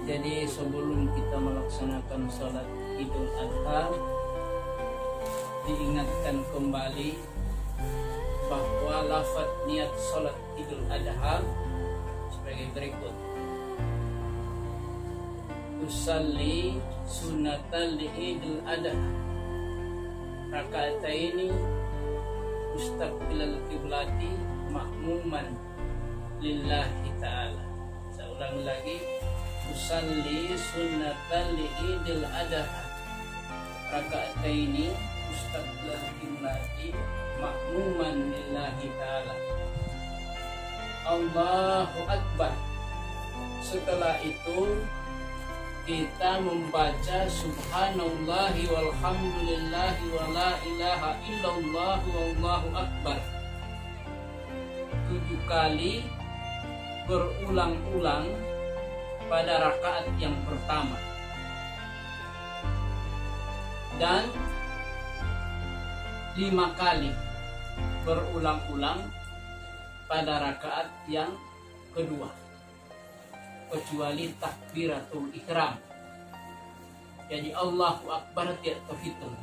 Jadi sebelum kita melaksanakan sholat Idul Adha, diingatkan kembali bahwa lafaz niat sholat Idul Adha sebagai berikut: usalli sunnatal li Idul Adha raka'ataini mustaqbilal qiblati ma'muman lillahi ta'ala. Saya ulangi lagi: usalli sunnatal li Idul Adha raka'ataini mustaqbilal qiblati ma'muman lillahi ta'ala. Allahu Akbar. Setelah itu kita membaca subhanallahi walhamdulillahi wa la ilaha illallah wallahu akbar 7 kali berulang-ulang pada rakaat yang pertama, dan 5 kali berulang-ulang pada rakaat yang kedua, kecuali takbiratul ihram. Jadi Allahu Akbar tidak terhitung.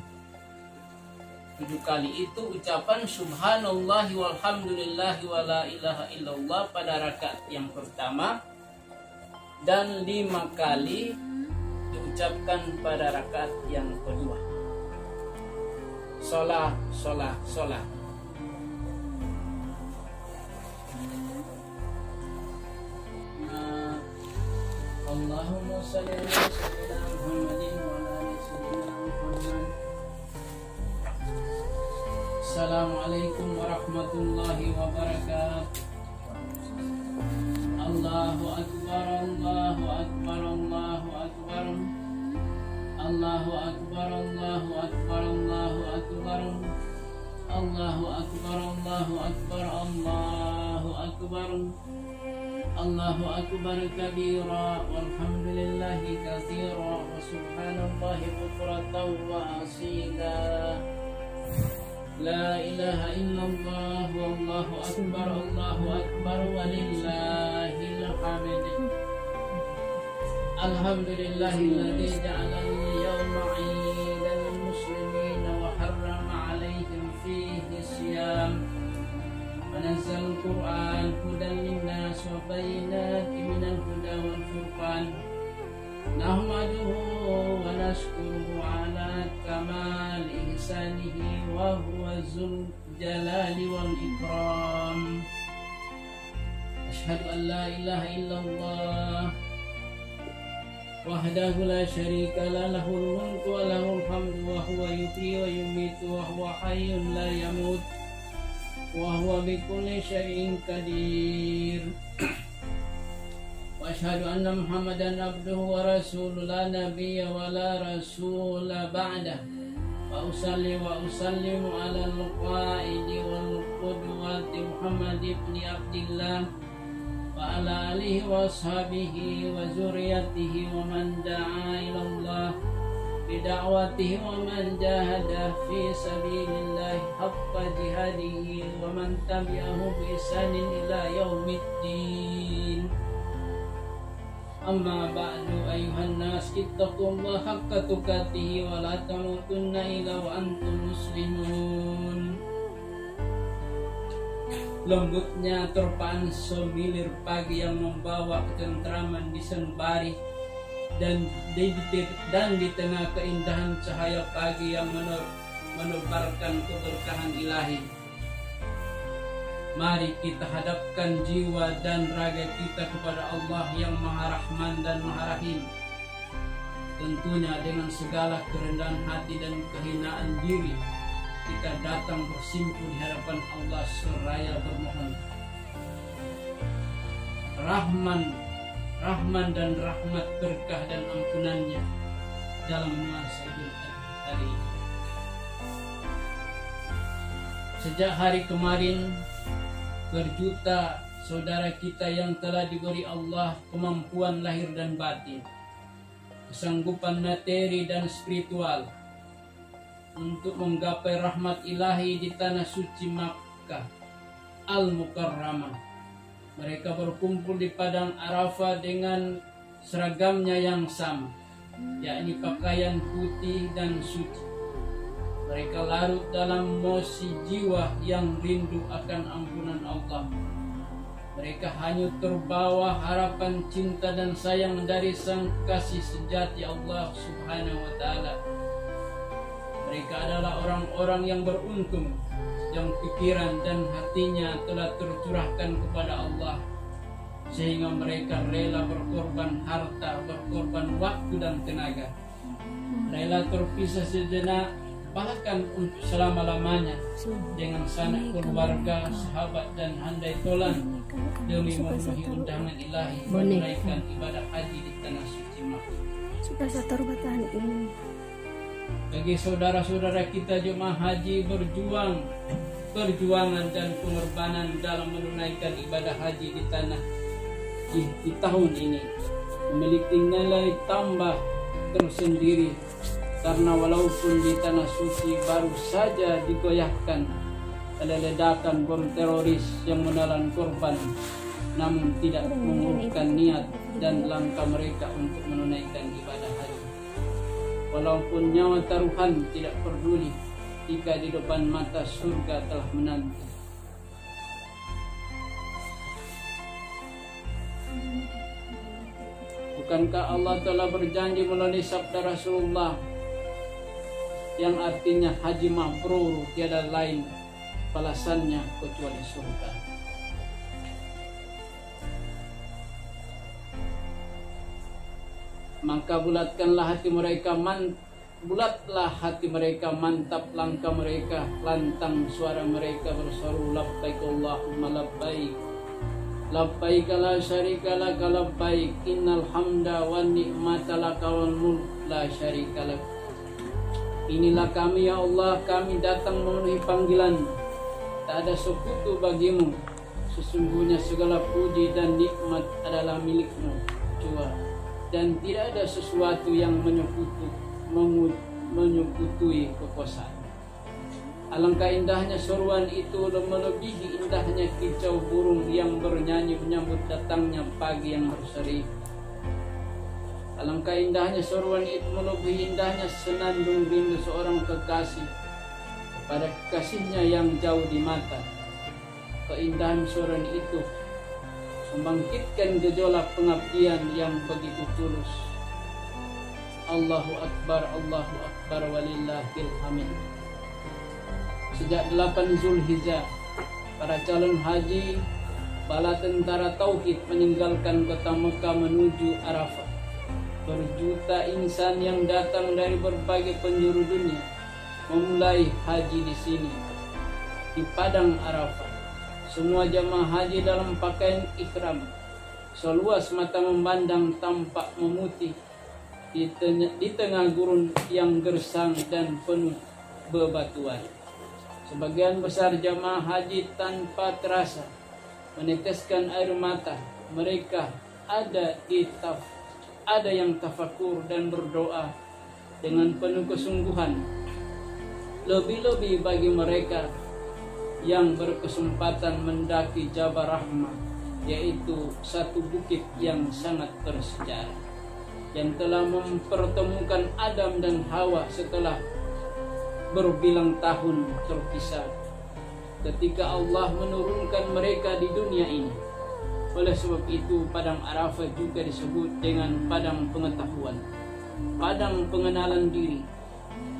7 kali itu ucapan subhanallahi walhamdulillahi wa la ilaha illallah pada rakaat yang pertama, dan 5 kali diucapkan pada rakaat yang kedua. Sholat, sholat, sholat. Allahumma shalli ala sayyidina Muhammadin wa ala ali sayyidina Muhammad. Assalamualaikum warahmatullahi wabarakatuh. Allahu Akbar, Allahu Akbar, Allahu Akbar. Allahu Akbar, Allahu Akbar, Allahu Akbar. Allahu Akbar, Allahu Akbar, Allahu Akbar. Allahu Akbar kabira walhamdulillahi katsira wa subhanallahi bukratan wa asila. La ilaha illallah wallahu akbar, Allahu akbar walillahil hamd. Alhamdulillahilladzi ja'ala al-yawma 'iidan lil-muslimin wa harrama 'alaihim fihi siyam. ونزل القرآن هدى للناس وبينات من الهدى والفرقان. نحمده ونشكره على كمال إحسانه وهو ذو الجلال والإكرام. أشهد أن لا إله إلا الله وحده لا شريك له، له الملك وله الحمد وهو يحيي ويميت وهو حي لا يموت وهو بكل شيء قدير. وأشهد أن محمدا عبده ورسوله لا نبي ولا رسول بعده. وأصلي وأسلم على القائد والقدوة محمد بن عبد الله وعلى آله وأصحابه وذريته ومن دعا إلى الله بدعوته ومن جاهد في سبيل الله حق جهاده ومن تبعه بإحسان إلى يوم الدين. أما بعد أيها الناس اتقوا الله حق تقاته ولا تموتن إلا وأنتم مسلمون. Lembutnya terpaan semilir pagi yang membawa ketentraman di sanubari, dan di tengah keindahan cahaya pagi yang menebarkan keberkahan ilahi. Mari kita hadapkan jiwa dan raga kita kepada Allah yang Maha Rahman dan Maha Rahim. Tentunya dengan segala kerendahan hati dan kehinaan diri, kita datang bersimpuh di hadapan Allah seraya bermohon. Rahman dan rahmat, berkah dan ampunannya dalam nuansa Idul Adha hari ini. Sejak hari kemarin, berjuta saudara kita yang telah diberi Allah kemampuan lahir dan batin, kesanggupan materi dan spiritual untuk menggapai rahmat ilahi di tanah suci Makkah Al-Mukarramah. Mereka berkumpul di padang Arafah dengan seragamnya yang sama, yakni pakaian putih dan suci. Mereka larut dalam emosi jiwa yang rindu akan ampunan Allah. Mereka hanyut terbawa harapan cinta dan sayang dari sang kasih sejati Allah Subhanahu wa Ta'ala. Mereka adalah orang-orang yang beruntung, yang pikiran dan hatinya telah tercurahkan kepada Allah, sehingga mereka rela berkorban harta, berkorban waktu dan tenaga, rela terpisah sejenak, bahkan untuk selama-lamanya dengan sanak keluarga, sahabat dan handai tolan demi memenuhi undangan ilahi menunaikan ibadah haji di tanah suci Makkah. Sudah satu bertahan ini. Bagi saudara-saudara kita jemaah haji, perjuangan dan pengorbanan dalam menunaikan ibadah haji di tanah di tahun ini memiliki nilai tambah tersendiri, karena walaupun di tanah suci baru saja digoyahkan oleh ledakan bom teroris yang menelan korban, namun tidak mengurungkan niat dan langkah mereka untuk menunaikan ibadah haji. Walaupun nyawa taruhan tidak peduli jika di depan mata surga telah menanti. Bukankah Allah telah berjanji melalui sabda Rasulullah yang artinya haji mabrur tiada lain balasannya kecuali surga? Maka bulatlah hati mereka, mantap langkah mereka, lantang suara mereka berseru labbaik Allahumma labbaik, labbaik la syarika laka labbaik, innal hamda wan ni'mata laka wal mulk la syarika lak. Inilah kami ya Allah, kami datang memenuhi panggilan, tak ada sekutu bagimu, sesungguhnya segala puji dan nikmat adalah milikmu jua, dan tidak ada sesuatu yang menyekutui kekuasaan. Alangkah indahnya seruan itu, melebihi indahnya kicau burung yang bernyanyi menyambut datangnya pagi yang berseri. Alangkah indahnya seruan itu, melebihi indahnya senandung rindu seorang kekasih kepada kekasihnya yang jauh di mata. Keindahan seruan itu membangkitkan gejolak pengabdian yang begitu tulus. Allahu Akbar, Allahu Akbar, walillahil hamid. Sejak 8 Zulhijjah, para calon haji bala tentara tauhid meninggalkan kota Mekah menuju Arafah. Berjuta insan yang datang dari berbagai penjuru dunia memulai haji di sini, di padang Arafah. Semua jamaah haji dalam pakaian ihram, seluas mata memandang tampak memutih di tengah gurun yang gersang dan penuh bebatuan. Sebagian besar jamaah haji tanpa terasa meneteskan air mata. Mereka ada yang tafakur dan berdoa dengan penuh kesungguhan. Lebih-lebih bagi mereka yang berkesempatan mendaki Jabal Rahmah, yaitu satu bukit yang sangat bersejarah yang telah mempertemukan Adam dan Hawa setelah berbilang tahun terpisah ketika Allah menurunkan mereka di dunia ini. Oleh sebab itu padang Arafah juga disebut dengan padang pengetahuan, padang pengenalan diri,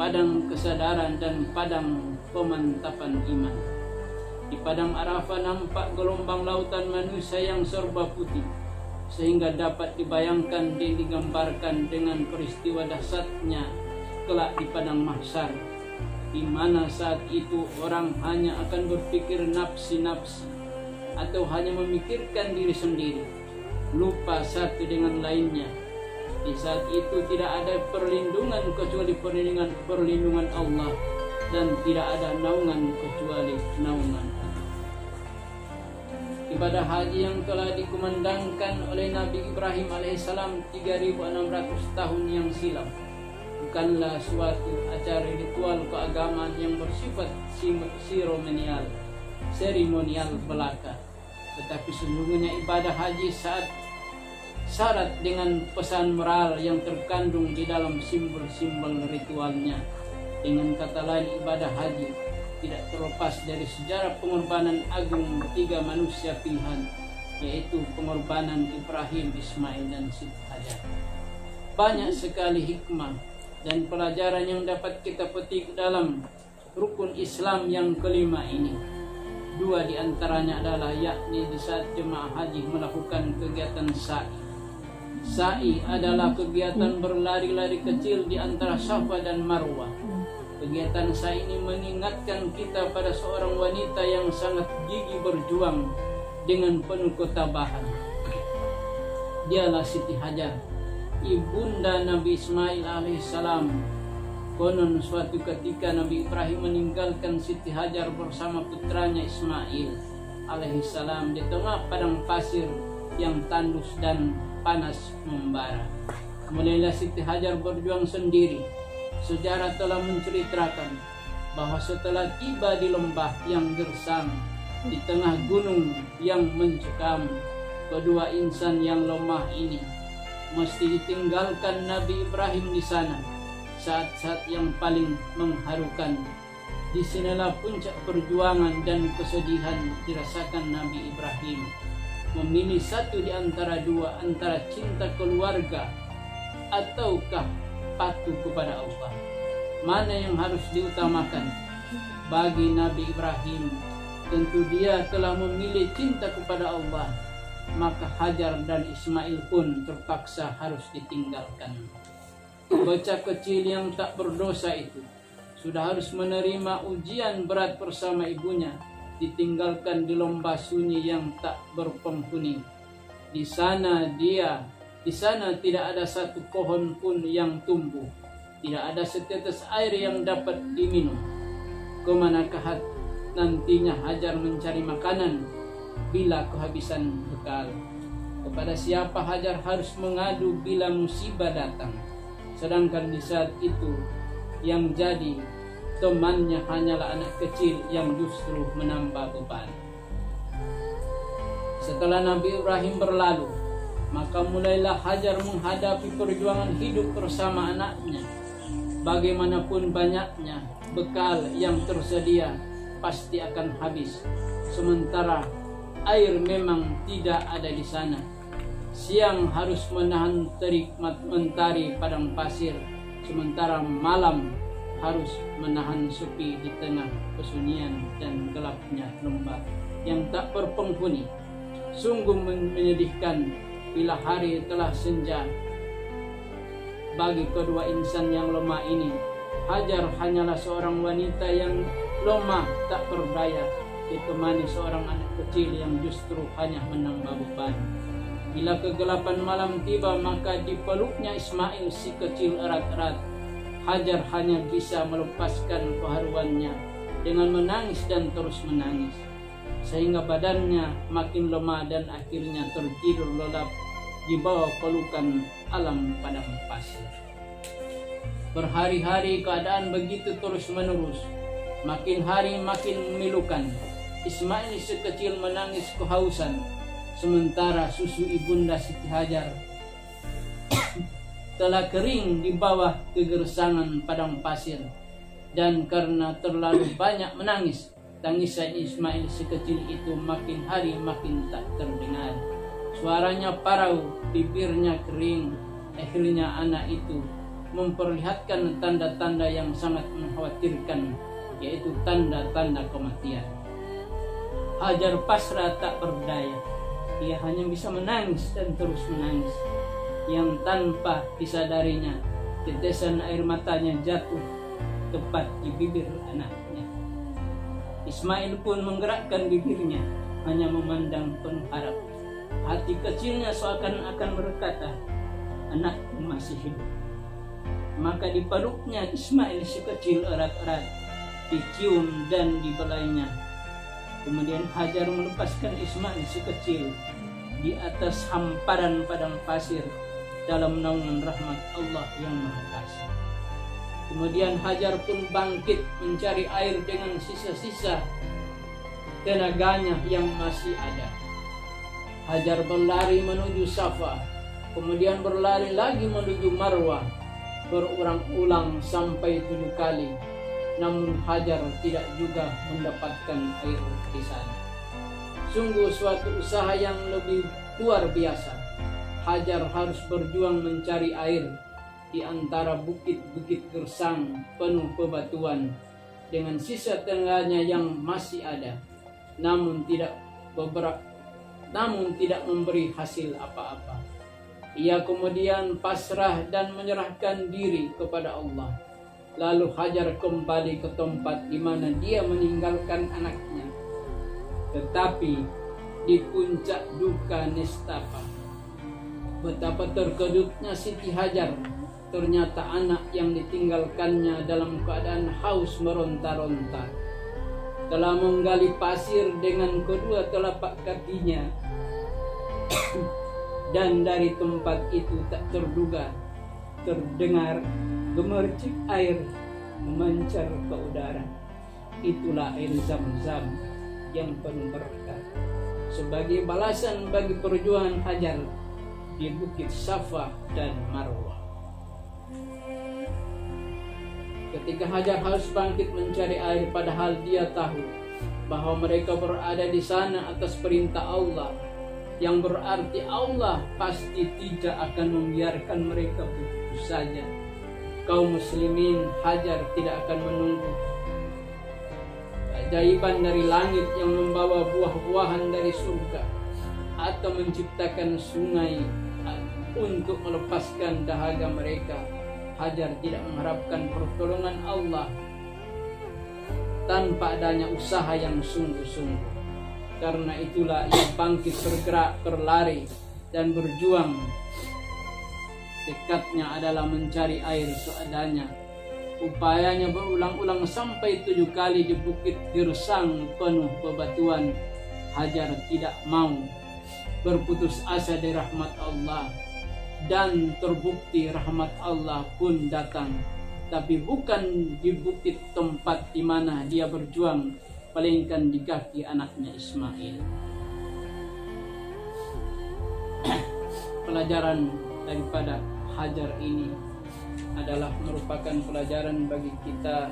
padang kesadaran, dan padang pemantapan iman. Di padang Arafah nampak gelombang lautan manusia yang serba putih, sehingga dapat dibayangkan dan digambarkan dengan peristiwa dahsyatnya kelak di padang mahsyar, di mana saat itu orang hanya akan berpikir nafsi-nafsi atau hanya memikirkan diri sendiri, lupa satu dengan lainnya. Di saat itu tidak ada perlindungan kecuali perlindungan Allah, dan tidak ada naungan kecuali naungan Allah. Ibadah haji yang telah dikumandangkan oleh Nabi Ibrahim alaihissalam 3.600 tahun yang silam bukanlah suatu acara ritual keagamaan yang bersifat seremonial belaka, tetapi sesungguhnya ibadah haji syarat dengan pesan moral yang terkandung di dalam simbol-simbol ritualnya. Dengan kata lain, ibadah haji tidak terlepas dari sejarah pengorbanan agung tiga manusia pilihan, yaitu pengorbanan Ibrahim, Ismail, dan Siti Hajar. Banyak sekali hikmah dan pelajaran yang dapat kita petik dalam rukun Islam yang kelima ini. Dua di antaranya adalah yakni di saat jemaah haji melakukan kegiatan sa'i. Sa'i adalah kegiatan berlari-lari kecil di antara Safa dan Marwah. Kegiatan sa'i ini mengingatkan kita pada seorang wanita yang sangat gigih berjuang dengan penuh ketabahan. Dialah Siti Hajar, ibunda Nabi Ismail alaihissalam. Konon suatu ketika Nabi Ibrahim meninggalkan Siti Hajar bersama putranya Ismail alaihissalam di tengah padang pasir yang tandus dan panas membara. Mulailah Siti Hajar berjuang sendiri. Sejarah telah menceritakan bahwa setelah tiba di lembah yang gersang di tengah gunung yang mencekam, kedua insan yang lemah ini mesti ditinggalkan Nabi Ibrahim di sana saat-saat yang paling mengharukan. Di sinilah puncak perjuangan dan kesedihan dirasakan Nabi Ibrahim. Memilih satu di antara dua, antara cinta keluarga ataukah patuh kepada Allah. Mana yang harus diutamakan? Bagi Nabi Ibrahim, tentu dia telah memilih cinta kepada Allah, maka Hajar dan Ismail pun terpaksa harus ditinggalkan. Bocah kecil yang tak berdosa itu sudah harus menerima ujian berat bersama ibunya, ditinggalkan di lembah sunyi yang tak berpenghuni. Di sana tidak ada satu pohon pun yang tumbuh, tidak ada setetes air yang dapat diminum. Kemanakah nantinya Hajar mencari makanan bila kehabisan bekal? Kepada siapa Hajar harus mengadu bila musibah datang? Sedangkan di saat itu yang jadi temannya hanyalah anak kecil yang justru menambah beban. Setelah Nabi Ibrahim berlalu, maka mulailah Hajar menghadapi perjuangan hidup bersama anaknya. Bagaimanapun banyaknya bekal yang tersedia pasti akan habis, sementara air memang tidak ada di sana. Siang harus menahan terik mentari padang pasir, sementara malam harus menahan sepi di tengah kesunyian dan gelapnya lembah yang tak berpenghuni. Sungguh menyedihkan bila hari telah senja. Bagi kedua insan yang lemah ini, Hajar hanyalah seorang wanita yang lemah tak berdaya, ditemani seorang anak kecil yang justru hanya menambah beban. Bila kegelapan malam tiba, maka dipeluknya Ismail si kecil erat-erat. Hajar hanya bisa melepaskan keharuannya dengan menangis dan terus menangis, sehingga badannya makin lemah dan akhirnya tertidur lelap di bawah pelukan alam padang pasir. Berhari-hari keadaan begitu terus menerus, makin hari makin memilukan. Ismail si kecil menangis kehausan, sementara susu ibunda Siti Hajar telah kering di bawah kegersangan padang pasir. Dan karena terlalu banyak menangis, tangisan Ismail si kecil itu makin hari makin tak terdengar. Suaranya parau, bibirnya kering. Akhirnya anak itu memperlihatkan tanda-tanda yang sangat mengkhawatirkan, yaitu tanda-tanda kematian. Hajar pasrah tak berdaya. Ia hanya bisa menangis dan terus menangis, yang tanpa disadarinya tetesan air matanya jatuh tepat di bibir anaknya. Ismail pun menggerakkan bibirnya, hanya memandang penuh harap. Hati kecilnya seakan-akan berkata, anakku masih hidup. Maka dipeluknya Ismail si kecil erat-erat, dicium dan dibelainya. Kemudian Hajar melepaskan Ismail si kecil di atas hamparan padang pasir dalam naungan rahmat Allah yang Maha Kasih. Kemudian Hajar pun bangkit mencari air dengan sisa-sisa tenaganya yang masih ada. Hajar berlari menuju Safa, kemudian berlari lagi menuju Marwah, berulang-ulang sampai 7 kali. Namun Hajar tidak juga mendapatkan air di sana. Sungguh suatu usaha yang lebih luar biasa. Hajar harus berjuang mencari air di antara bukit-bukit gersang penuh bebatuan dengan sisa tenaganya yang masih ada, namun tidak memberi hasil apa-apa. Ia kemudian pasrah dan menyerahkan diri kepada Allah. Lalu Hajar kembali ke tempat di mana dia meninggalkan anaknya. Tetapi di puncak duka nestapa, betapa terkejutnya Siti Hajar. Ternyata anak yang ditinggalkannya dalam keadaan haus meronta-ronta telah menggali pasir dengan kedua telapak kakinya. Dan dari tempat itu tak terdengar gemercik air memancar ke udara. Itulah air Zam-Zam yang penuh berkah, sebagai balasan bagi perjuangan Hajar di Bukit Safa dan Marwah. Ketika Hajar harus bangkit mencari air, padahal dia tahu bahwa mereka berada di sana atas perintah Allah, yang berarti Allah pasti tidak akan membiarkan mereka begitu saja. Kaum muslimin, Hajar tidak akan menunggu keajaiban dari langit yang membawa buah-buahan dari surga atau menciptakan sungai untuk melepaskan dahaga mereka. Hajar tidak mengharapkan pertolongan Allah tanpa adanya usaha yang sungguh-sungguh. Karena itulah ia bangkit, bergerak, berlari dan berjuang. Tekadnya adalah mencari air seadanya. Upayanya berulang-ulang sampai 7 kali di bukit gersang penuh bebatuan. Hajar tidak mau berputus asa dari rahmat Allah. Dan terbukti rahmat Allah pun datang. Tapi bukan di bukit tempat di mana dia berjuang, melainkan di kaki anaknya Ismail. Pelajaran daripada Hajar ini adalah merupakan pelajaran bagi kita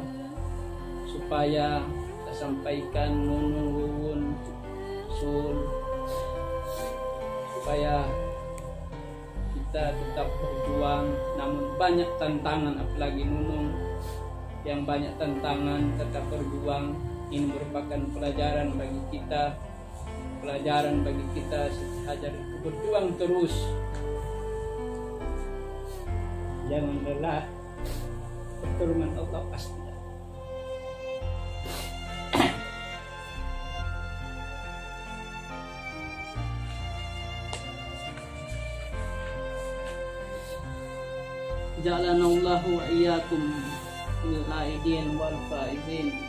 supaya kita sampaikan Nunung, Wuwun, Sul, supaya kita tetap berjuang. Namun banyak tantangan, apalagi Nunung yang banyak tantangan tetap berjuang. Ini merupakan pelajaran bagi kita, Siti Hajar itu berjuang terus, jangan lelah, pertolongan Allah pasti ada. Ja'alanallahu wa iyyakum minal aidin wal faizin.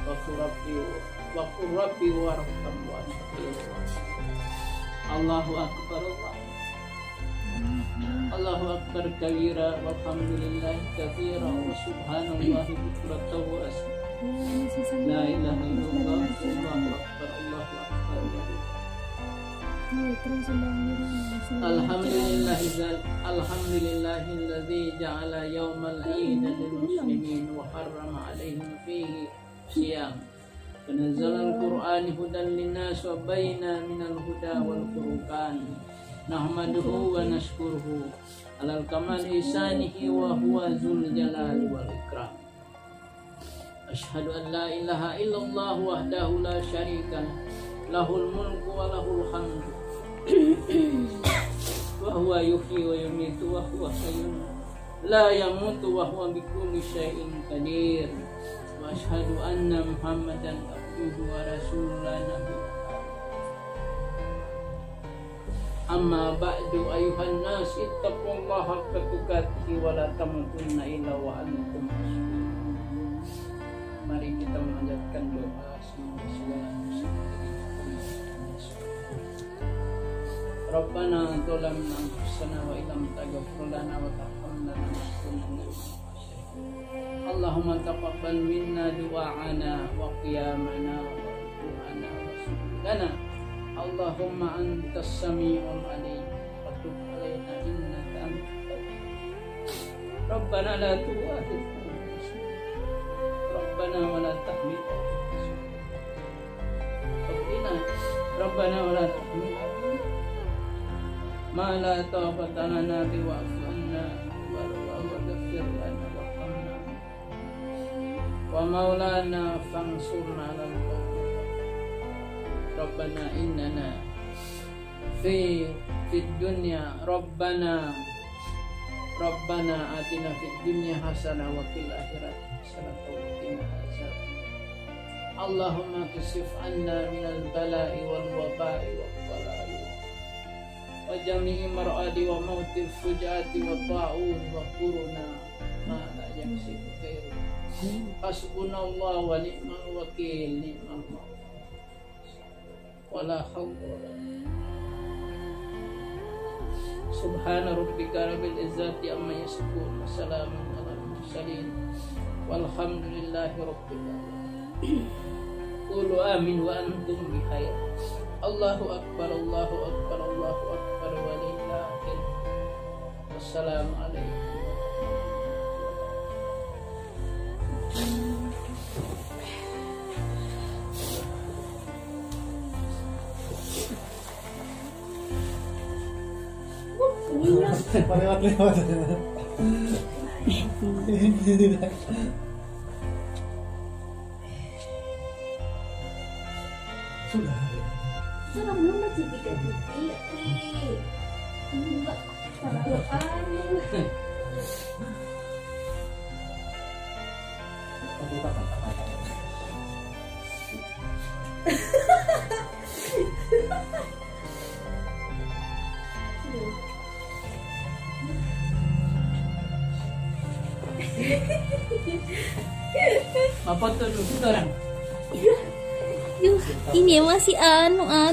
Wa Rabbi warham wa Allahu akbar, Allahu akbar kabira, walhamdulillahi katsira, wa subhanallahi bukratan wa asila. La ilaha illallah, Allahu akbar, Allahu akbar. Alhamdulillahilladzi ja'ala yawmal 'id lil muslimin wa harrama 'alaihim fihi siyam. Nazzalal Qur'an hudan linnas wa baina minal huda wal furqan. Nahmaduhu wa nashkuruhu alal kamal ihsanihi wa huwa dzul jalali wal ikram. Asyhadu an la ilaha illallah wahdahu la syarika lahul mulku wa lahul hamdu wa huwa yuhyi wa yumiitu wa huwa hayyun la yamutu wa huwa bikulli syai'in qadir. Wa asyhadu anna Muhammadan abduhu wa rasuluhu. Amma ba'du ayuhan nas ittaqullaha haqqa tuqatih wa la tamutunna illa wa antum muslimun. Mari kita mengajarkan doa semoga segala musibah Rabbana zalamna anfusana wa illam taghfir lana wa tarhamna lanakunanna minal khasirin. Allahumma taqabbal minna du'a'ana wa qiyamana wa ruku'ana wa sujudana. Allahumma antas sami'ul alim wa tub 'alaina innaka antat tawwabur. Rabbana la tu'akhidhna Rabbana wa la tahmil Rabbana wa la tahmil ma la taqata lana bi wa'fu anna wa ghfir lana warhamna wa maulana fansurna 'alal qawmi. Rabbana innana fi dunya Rabbana atina fid dunya hasanah wa fil akhirati hasanah wa qina adzabannar. Allahumma kashif 'anna minal bala'i wal waba'i wal bala'i wa jami'i mar'adi wa mautil fujati wa ta'un wa quruna ma la yaksifu khairu. Hasbunallahu wa ni'mal wakil, ni'mal maula wala hawla wala Subhana rabbika rabbil izzati amma yasifun wa salamun alal mursalin walhamdulillahi rabbil alamin. Qulu amin wa antum bi khair. Allahu akbar, Allahu akbar, Allahu akbar wa lillahi. Wassalamu alaikum. Lewat. Sudah. Sudah belum masih tiga-tiga. Enggak, terlalu aneh. Apa tuh orang? Ini masih anu ada.